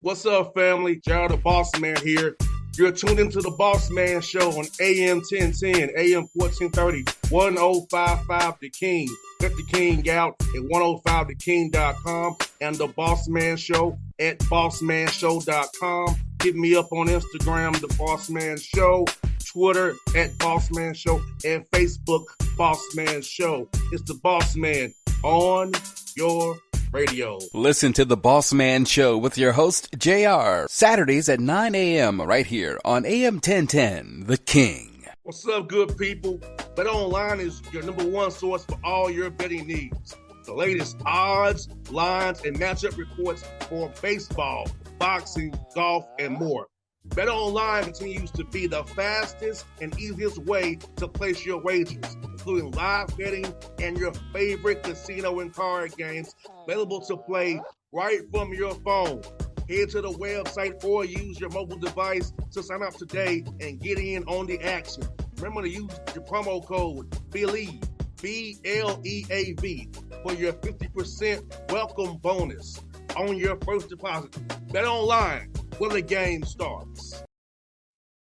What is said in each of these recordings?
What's up, family? Gerald the Bossman here. You're tuned into the Bossman Show on AM 1010, AM 1430, 1055 The King. Let the King out at 105theking.com and the Bossman Show at bossmanshow.com. Hit me up on Instagram, The Bossman Show, Twitter at Bossman Show, and Facebook, Bossman Show. It's the Bossman on your radio. Listen to the Bossman Show with your host, JR, Saturdays at 9 a.m. right here on AM 1010, The King. What's up, good people? Bet Online is your number one source for all your betting needs. The latest odds, lines, and matchup reports for baseball, boxing, golf, and more. Bet Online continues to be the fastest and easiest way to place your wagers, including live betting and your favorite casino and card games available to play right from your phone. Head to the website or use your mobile device to sign up today and get in on the action. Remember to use your promo code BELIEVE, B-L-E-A-V, for your 50% welcome bonus on your first deposit. Bet Online, where the game starts.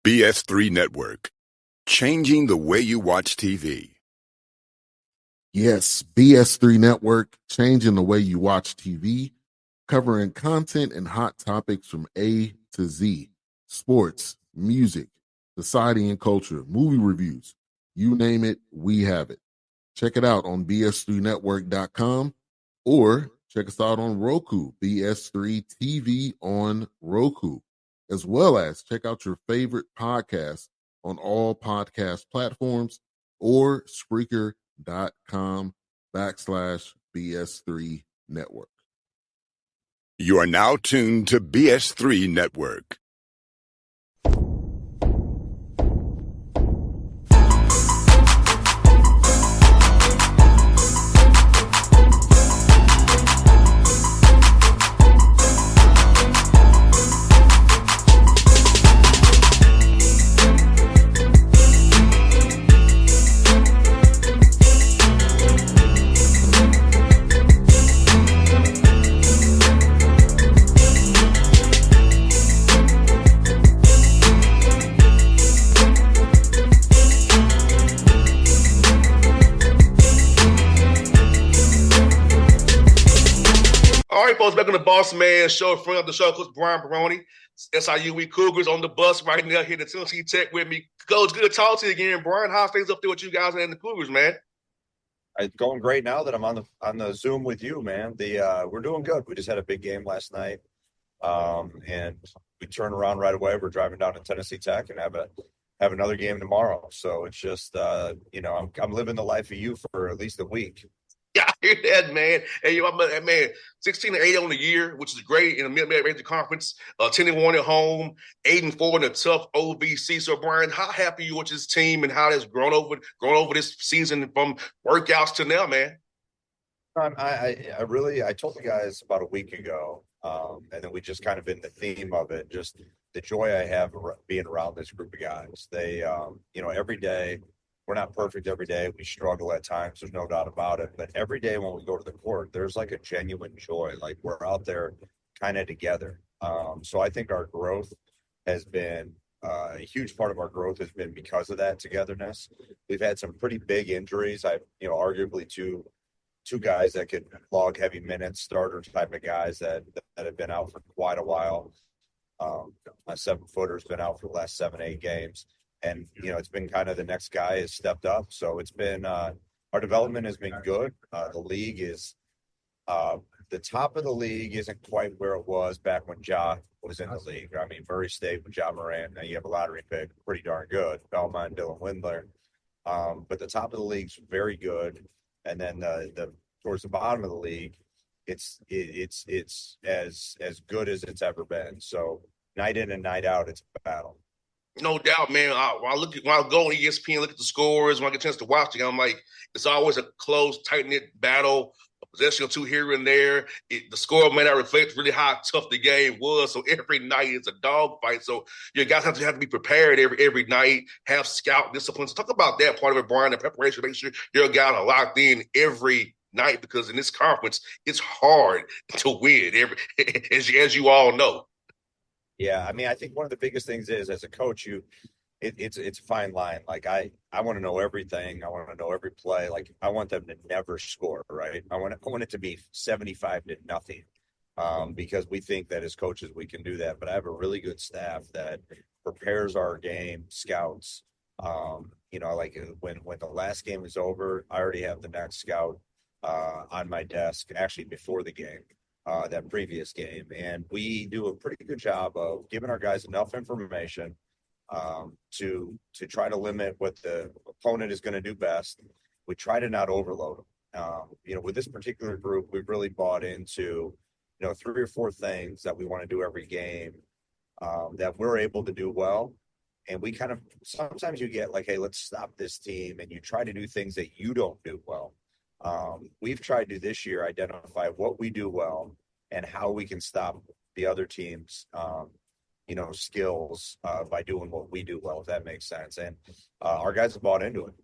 BS3 Network, changing the way you watch TV. Yes, BS3 Network, changing the way you watch TV, covering content and hot topics from A to Z, sports, music, society and culture, movie reviews, you name it, we have it. Check it out on bs3network.com or check us out on Roku, BS3 TV on Roku, as well as check out your favorite podcast on all podcast platforms or Spreaker.com/BS3 Network. You are now tuned to BS3 Network. Back on the Bossman Show, friend of the show, Coach Barone, SIU Cougars on the bus right now here to Tennessee Tech with me. Coach, good to talk to you again. Brian, how's things up there with you guys and the Cougars, man? It's going great now that I'm on the Zoom with you, man. We're doing good. We just had a big game last night, and we turned around right away. We're driving down to Tennessee Tech and have another game tomorrow. So it's just I'm living the life of you for at least a week. Yeah, I hear that, man. Hey, man, 16-8 on the year, which is great in the mid-major conference. 10-1 at home, 8-4 in a tough OVC. So, Brian, how happy are you with this team and how that's grown over this season from workouts to now, man? I told the guys about a week ago, and then we just kind of in the theme of it, just the joy I have being around this group of guys. They, every day. We're not perfect every day. We struggle at times. There's no doubt about it. But every day when we go to the court, there's like a genuine joy. Like we're out there kind of together. So I think our growth has been a huge part of our growth has been because of that togetherness. We've had some pretty big injuries. Arguably two guys that could log heavy minutes, starter type of guys that have been out for quite a while. My 7-footer's been out for the last 7-8 games. And, it's been kind of the next guy has stepped up. So it's been our development has been good. The league is the top of the league isn't quite where it was back when Ja was in the league. I mean, Murray State with Ja Morant. Now you have a lottery pick, pretty darn good. Belmont, Dylan Windler. But the top of the league's very good. And then the towards the bottom of the league, it's as good as it's ever been. So night in and night out, it's a battle. No doubt, man. When I go on ESPN, look at the scores, when I get a chance to watch it, I'm like, it's always a close, tight-knit battle, a possession or two here and there. The score may not reflect really how tough the game was. So every night it's a dogfight. So you guys have to be prepared every night, have scout discipline. So talk about that part of it, Brian, the preparation. Make sure your guys are locked in every night, because in this conference, it's hard to win, as you all know. Yeah, I mean, I think one of the biggest things is as a coach, it's a fine line. Like I want to know everything. I want to know every play. Like I want them to never score, right? I want it to be 75-0, because we think that as coaches we can do that. But I have a really good staff that prepares our game, scouts. Like when the last game is over, I already have the next scout on my desk, actually before the game, that previous game, and we do a pretty good job of giving our guys enough information to try to limit what the opponent is going to do best. We try to not overload them. With this particular group, we've really bought into, 3 or 4 things that we want to do every game, that we're able to do well. And we kind of, sometimes you get like, hey, let's stop this team. And you try to do things that you don't do well. We've tried to this year identify what we do well and how we can stop the other team's skills by doing what we do well, if that makes sense. And our guys have bought into it.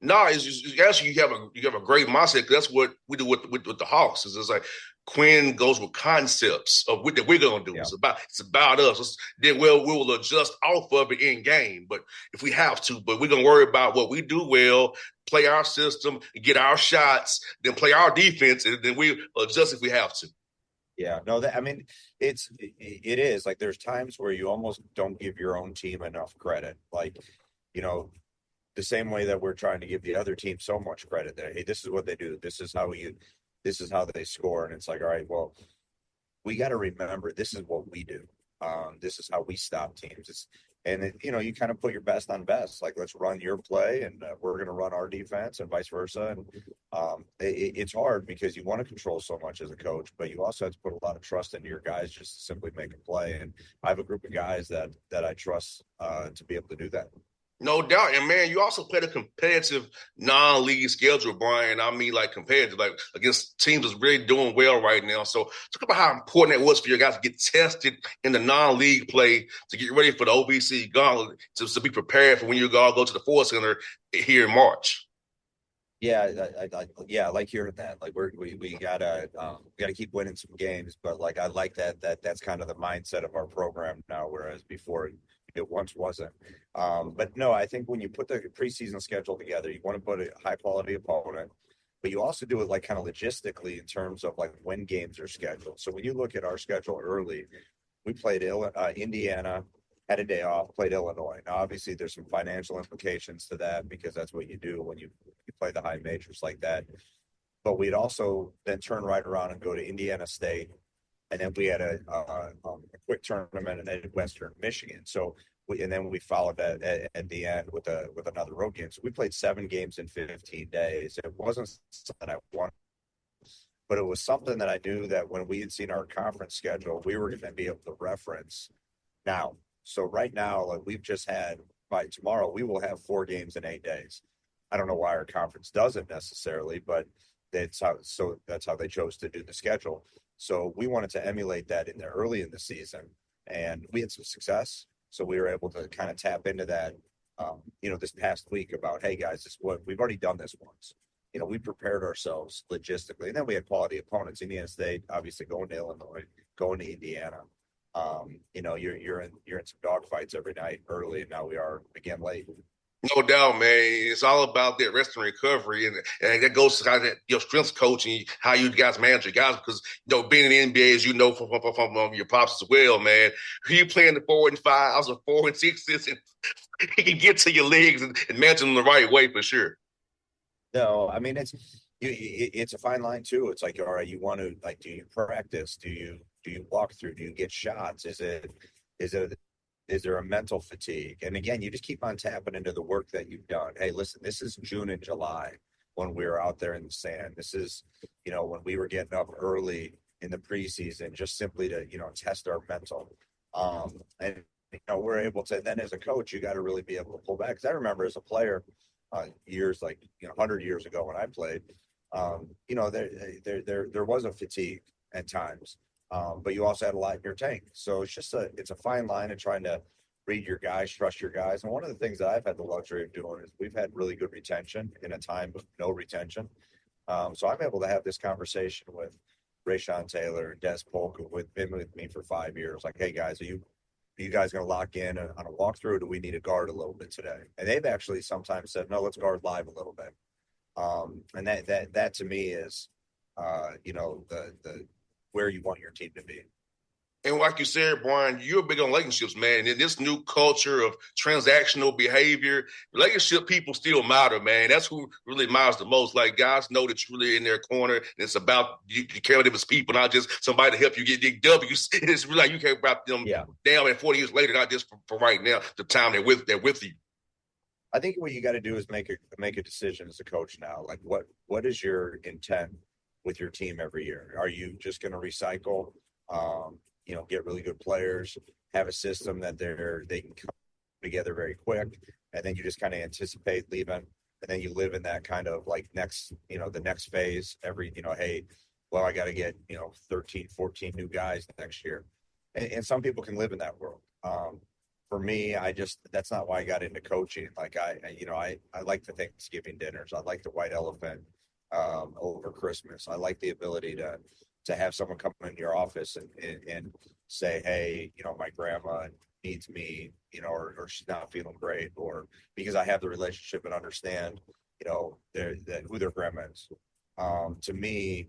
No, it's actually you have a great mindset. That's what we do with the Hawks. It's like Quinn goes with concepts of what that we're gonna do. Yeah. It's about us. Then we'll adjust off of it in game, but if we have to, but we're gonna worry about what we do well, play our system, get our shots, then play our defense, and then we adjust if we have to. Yeah, no, I mean, it is like there's times where you almost don't give your own team enough credit. Like, the same way that we're trying to give the other team so much credit that, hey, this is what they do. This is how they score. And it's like, all right, well, we got to remember this is what we do. This is how we stop teams. You kind of put your best on best. Like, let's run your play, and we're going to run our defense, and vice versa. And it's hard because you want to control so much as a coach, but you also have to put a lot of trust into your guys just to simply make a play. And I have a group of guys that I trust to be able to do that. No doubt. And man, you also played a competitive non-league schedule, Brian. I mean, like competitive, like against teams that's really doing well right now. So talk about how important that was for your guys to get tested in the non-league play to get ready for the OVC gauntlet, to be prepared for when you all go to the Ford Center here in March. Yeah, I like hearing that. Like we gotta keep winning some games, but like I like that's kind of the mindset of our program now, whereas before it once wasn't. But no, I think when you put the preseason schedule together, you want to put a high quality opponent, but you also do it like kind of logistically in terms of like when games are scheduled. So when you look at our schedule early, we played Indiana, had a day off, played Illinois. Now, obviously, there's some financial implications to that because that's what you do when you play the high majors like that. But we'd also then turn right around and go to Indiana State, and then we had a quick tournament in Western Michigan. So then we followed that at the end with another road game. So we played 7 games in 15 days. It wasn't something I wanted, but it was something that I knew that when we had seen our conference schedule, we were going to be able to reference now. So right now, like we've just had, by tomorrow, we will have 4 games in 8 days. I don't know why our conference doesn't necessarily, but that's how they chose to do the schedule. So we wanted to emulate that early in the season, and we had some success. So we were able to kind of tap into that, this past week about, hey guys, this is what we've already done this once. We prepared ourselves logistically, and then we had quality opponents. Indiana State, obviously, going to Illinois, going to Indiana. You're in some dogfights every night early, and now we are again late. No doubt, man. It's all about that rest and recovery, and that goes to how that your strengths coaching, how you guys manage your guys. Because being in the NBA, as you know from your pops as well, man. You playing the 4 and 5s or 4 and 6s, and he can get to your legs and manage them the right way for sure. No, I mean it's a fine line too. It's like, all right, you want to like, do you practice? Do you walk through? Do you get shots? Is there a mental fatigue? And again, you just keep on tapping into the work that you've done. Hey, listen, this is June and July when we were out there in the sand. This is, when we were getting up early in the preseason, just simply to, test our mental. And we're able to, then as a coach, you got to really be able to pull back. Because I remember as a player, years 100 years ago when I played, there was a fatigue at times. But you also had a lot in your tank. So it's a fine line of trying to read your guys, trust your guys. And one of the things that I've had the luxury of doing is we've had really good retention in a time of no retention. So I'm able to have this conversation with Rayshawn Taylor and Des Polk, who've been with me for 5 years. Like, hey guys, you guys going to lock in on a walkthrough, or do we need to guard a little bit today? And they've actually sometimes said, no, let's guard live a little bit. And that to me is, the where you want your team to be. And like you said, Brian, you're big on relationships, man. And in this new culture of transactional behavior, relationship people still matter, man. That's who really matters the most. Like, guys know that you're really in their corner. And it's about you care about them as people, not just somebody to help you get the W. It's really like you care about them down and 40 years later, not just for right now, the time they're with you. I think what you got to do is make a decision as a coach now. Like, what is your intent with your team every year? Are you just going to recycle? Get really good players, have a system that they can come together very quick, and then you just kind of anticipate leaving, and then you live in that kind of like the next phase every, hey, well, I got to get, 13, 14 new guys next year. And some people can live in that world. For me, that's not why I got into coaching. Like I like the Thanksgiving dinners. I like the white elephant over Christmas. I like the ability to have someone come in your office and say, hey, my grandma needs me, or she's not feeling great, or because I have the relationship and understand, who their grandma is. To me,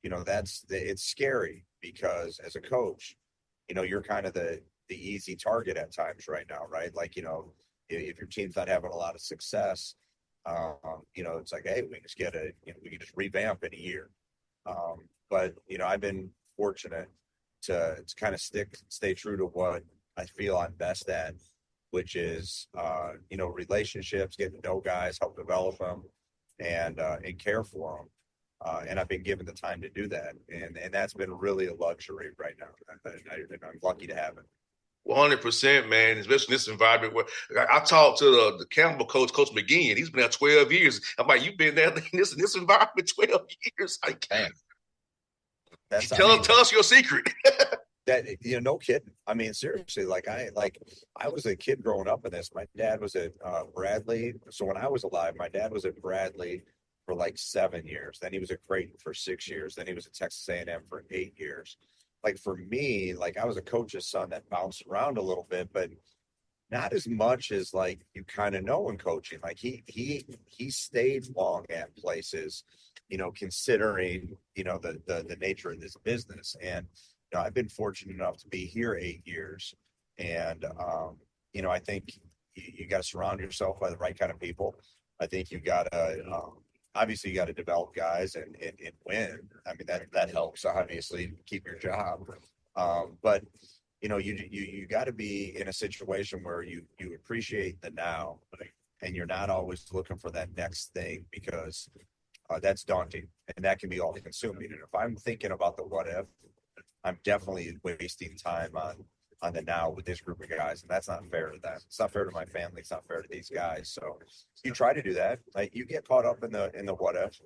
it's scary because as a coach, you're kind of the easy target at times right now, right? Like, if your team's not having a lot of success, it's like, hey, we can just revamp in a year. But I've been fortunate to kind of stay true to what I feel I'm best at, which is relationships, getting to know guys, help develop them, and care for them. And I've been given the time to do that, and that's been really a luxury right now. I'm lucky to have it. 100%, man, especially in this environment where I talked to the Campbell coach, Coach McGinn. He's been there 12 years. I'm like, you've been there in this environment 12 years. I can't. Tell us your secret. That no kidding. I mean, seriously, I was a kid growing up in this. My dad was at Bradley. So when I was alive, my dad was at Bradley for like 7 years. Then he was at Creighton for 6 years. Then he was at Texas A&M for 8 years. Like for me, like I was a coach's son that bounced around a little bit, but not as much as like you kind of know in coaching. Like he stayed long at places, considering the nature of this business. And I've been fortunate enough to be here 8 years, and I think you got to surround yourself by the right kind of people. I think you got to obviously you got to develop guys and win. I mean that helps obviously keep your job, but you got to be in a situation where you appreciate the now, and you're not always looking for that next thing, because that's daunting and that can be all consuming. And if I'm thinking about the what if, I'm definitely wasting time on the now with this group of guys, and that's not fair to them. It's not fair to my family. It's not fair to these guys. So you try to do that. Like, you get caught up in the what if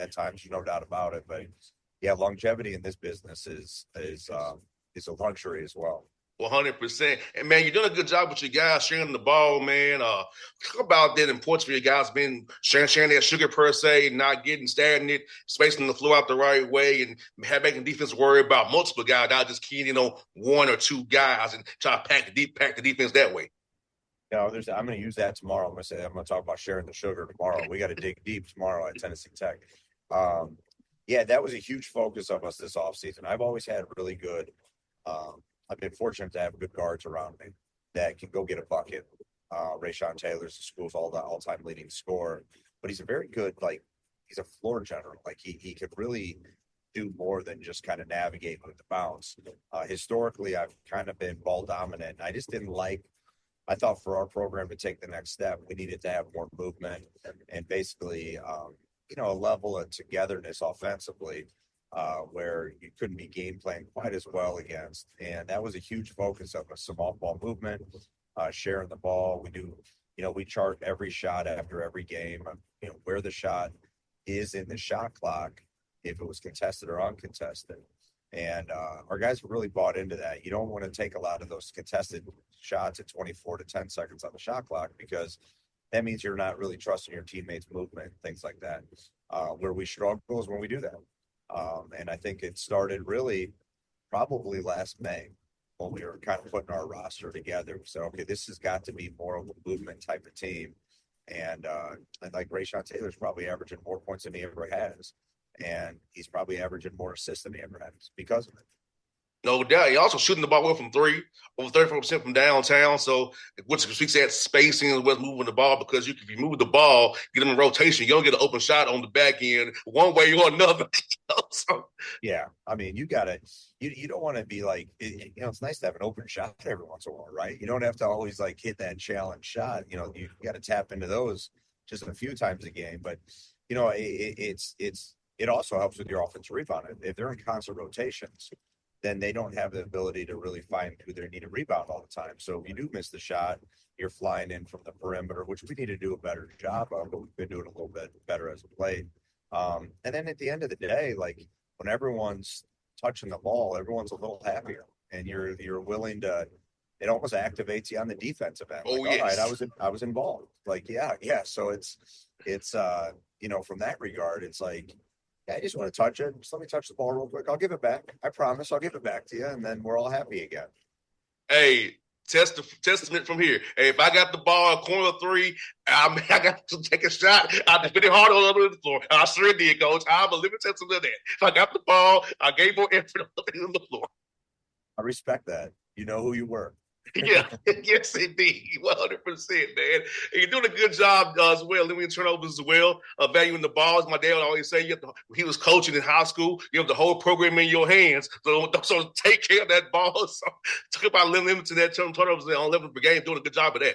at times, no doubt about it. But yeah, longevity in this business is a luxury as well. 100%. And man, you're doing a good job with your guys sharing the ball, man. Talk about that importance for your guys being sharing that sugar per se, not getting stagnant, spacing the floor out the right way, and making defense worry about multiple guys, not just keying in on one or two guys and try to pack the defense that way. I'm going to use that tomorrow. I'm going to talk about sharing the sugar tomorrow. We got to dig deep tomorrow at Tennessee Tech. Yeah, that was a huge focus of us this offseason. I've always had really good. I've been fortunate to have good guards around me that can go get a bucket. Rayshawn Taylor's the school's all-time leading scorer, but he's a very good, he's a floor general. Like he could really do more than just kind of navigate with the bounce. Historically, I've kind of been ball dominant. I just didn't I thought for our program to take the next step, we needed to have more movement and basically, a level of togetherness offensively. Where you couldn't be game playing quite as well against. And that was a huge focus of us, some off-ball movement, sharing the ball. We do, we chart every shot after every game, where the shot is in the shot clock, if it was contested or uncontested. And our guys have really bought into that. You don't want to take a lot of those contested shots at 24 to 10 seconds on the shot clock, because that means you're not really trusting your teammates' movement, things like that. Where we struggle is when we do that. And I think it started really probably last May. when we were kind of putting our roster together. So, okay, this has got to be more of a movement type of team. And like Rayshon Taylor's probably averaging more points than he ever has. And he's probably averaging more assists than he ever has because of it. No doubt. He also shooting the ball well from three, over 34% from downtown. So, which speaks to that spacing as well as moving the ball, because if you move the ball, get them in rotation, you don't get an open shot on the back end one way or another. So, yeah, I mean, you got to, you don't want to be like, it's nice to have an open shot every once in a while, right? You don't have to always like hit that challenge shot. You got to tap into those just a few times a game. But, it also helps with your offensive rebound. If they're in constant rotations, then they don't have the ability to really find who they need to rebound all the time. So if you do miss the shot, you're flying in from the perimeter, which we need to do a better job of, but we've been doing a little bit better as of late. And then at the end of the day, like when everyone's touching the ball, everyone's a little happier, and you're willing to. It almost activates you on the defensive end. Like, yes. All right, I was involved. Like, yeah. So it's from that regard, it's like, I just want to touch it. Just let me touch the ball real quick. I'll give it back. I promise I'll give it back to you, and then we're all happy again. Hey, testament from here. Hey, if I got the ball, corner three, I got to take a shot. I just been hard on the floor. I sure did, Coach. I'm a living testament of that. If I got the ball, I gave more effort on the floor. I respect that. You know who you were. Yeah, yes, indeed, 100%, man. And you're doing a good job as well, limiting turnovers as well, valuing the balls. My dad would always say, he was coaching in high school, you have the whole program in your hands, so take care of that ball. So talk about limiting that turnovers on 11 per game, doing a good job of that.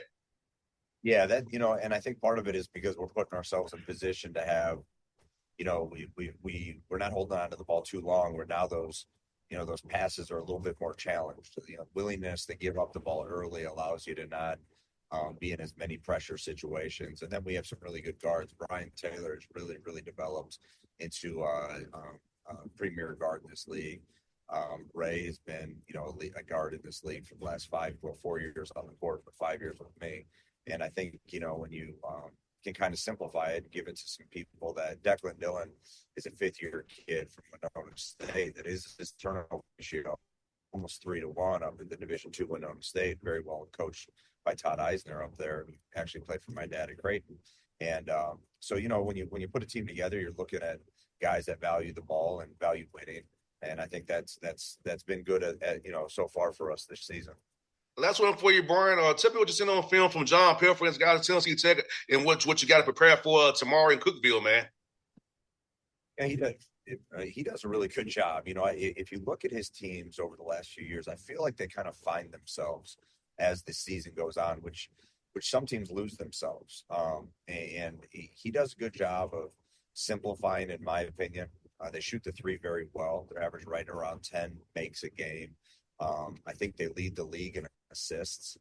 Yeah, that and I think part of it is because we're putting ourselves in position to have, we're not holding on to the ball too long. We're now those passes are a little bit more challenged. Willingness to give up the ball early allows you to not be in as many pressure situations. And then we have some really good guards. Brian Taylor has really, really developed into a premier guard in this league. Ray has been, a guard in this league for the last 4 years on the court, for 5 years with me. And I think, when you can kind of simplify it, give it to some people, that Declan Dillon is a fifth-year kid from Winona State that is his turnover ratio almost 3-1 up in the Division II Winona State, very well coached by Todd Eisner up there, who actually played for my dad at Creighton. And so, when you put a team together, you're looking at guys that value the ball and value winning. And I think that's been good at so far for us this season. Last one for you, Brian. Tell me what you're seeing on film from John Pelfrey's guy at Tennessee Tech, and what you got to prepare for tomorrow in Cookeville, man. Yeah, he does a really good job. If you look at his teams over the last few years, I feel like they kind of find themselves as the season goes on, which some teams lose themselves. And he does a good job of simplifying, in my opinion. They shoot the three very well. They're average right around 10 makes a game. I think they lead the league in assists.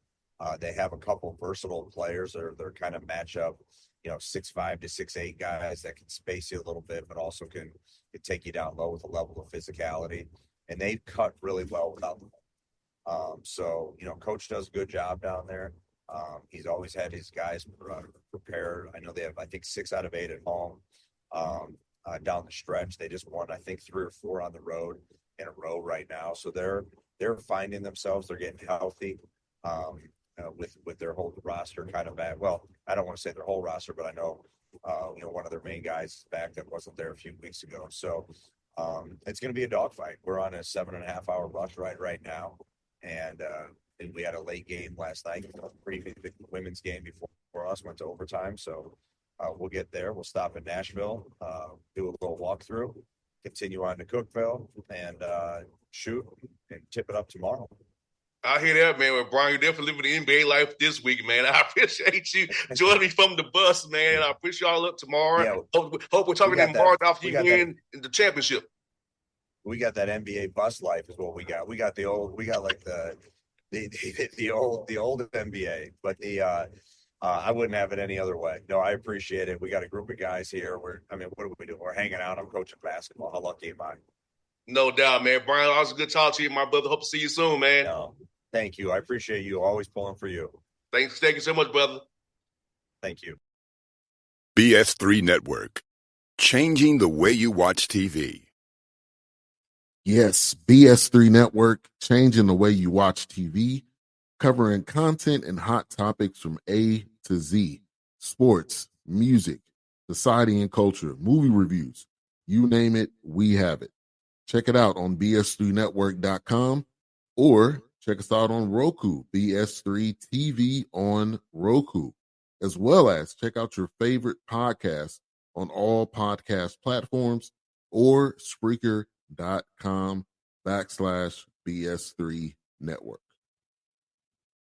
They have a couple versatile players that they're kind of match up, 6'5" to 6'8" guys that can space you a little bit, but also can take you down low with a level of physicality. And they cut really well without them. So, Coach does a good job down there. He's always had his guys prepared. I know they have, I think, 6 out of 8 at home. Down the stretch, they just won, I think, 3 or 4 on the road in a row right now. So they're finding themselves. They're getting healthy with their whole roster kind of back. Well, I don't want to say their whole roster, but I know one of their main guys is back that wasn't there a few weeks ago. So it's going to be a dogfight. We're on a 7.5-hour bus ride right now, and we had a late game last night. The women's game before us went to overtime. So we'll get there. We'll stop in Nashville, do a little walkthrough, continue on to Cookeville, and shoot and tip it up tomorrow. I hear that, man. Well, Brian, you're definitely living the NBA life this week, man. I appreciate you joining me from the bus, man. I appreciate y'all up tomorrow. Yeah, hope we're talking in March after you win the championship. We got that NBA bus life is what we got. We got the old NBA, but I wouldn't have it any other way. No, I appreciate it. We got a group of guys here. What do we do? We're hanging out. I'm coaching basketball. How lucky am I? No doubt, man. Brian, always a good talk to you, my brother. Hope to see you soon, man. No, thank you. I appreciate you. Always pulling for you. Thank you so much, brother. Thank you. BS3 Network. Changing the way you watch TV. Yes, BS3 Network, changing the way you watch TV, covering content and hot topics from A to Z. Sports, music, society and culture, movie reviews. You name it, we have it. Check it out on bs3network.com or check us out on Roku, BS3 TV on Roku, as well as check out your favorite podcast on all podcast platforms or Spreaker.com/BS3 Network.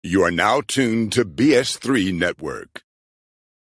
You are now tuned to BS3 Network.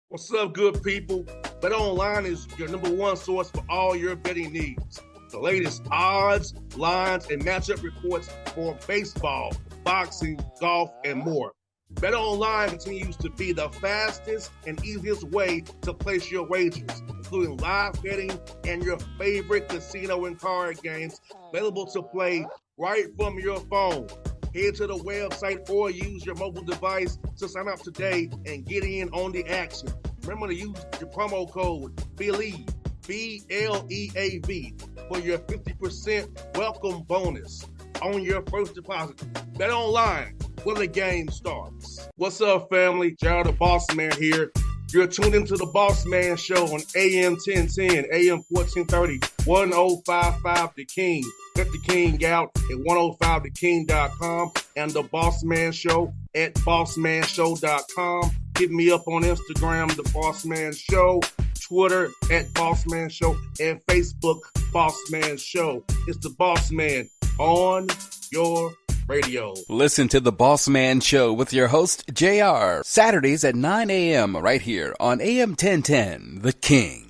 What's up, good people? BetOnline is your number one source for all your betting needs. The latest odds, lines, and matchup reports for baseball, boxing, golf, and more. BetOnline continues to be the fastest and easiest way to place your wagers, including live betting and your favorite casino and card games available to play right from your phone. Head to the website or use your mobile device to sign up today and get in on the action. Remember to use your promo code BELIEVE, BLEAV, for your 50% welcome bonus on your first deposit. Bet online where the game starts. What's up, family? Jared the Bossman here. You're tuned into the Bossman Show on AM 1010, AM 1430, 1055 The King. Check The King out at 105theking.com and the Bossman Show at bossmanshow.com. Hit me up on Instagram, The Bossman Show, Twitter at Bossman Show, and Facebook, Bossman Show. It's the Bossman on your radio. Listen to The Bossman Show with your host, JR, Saturdays at 9 a.m. right here on AM 1010, The King.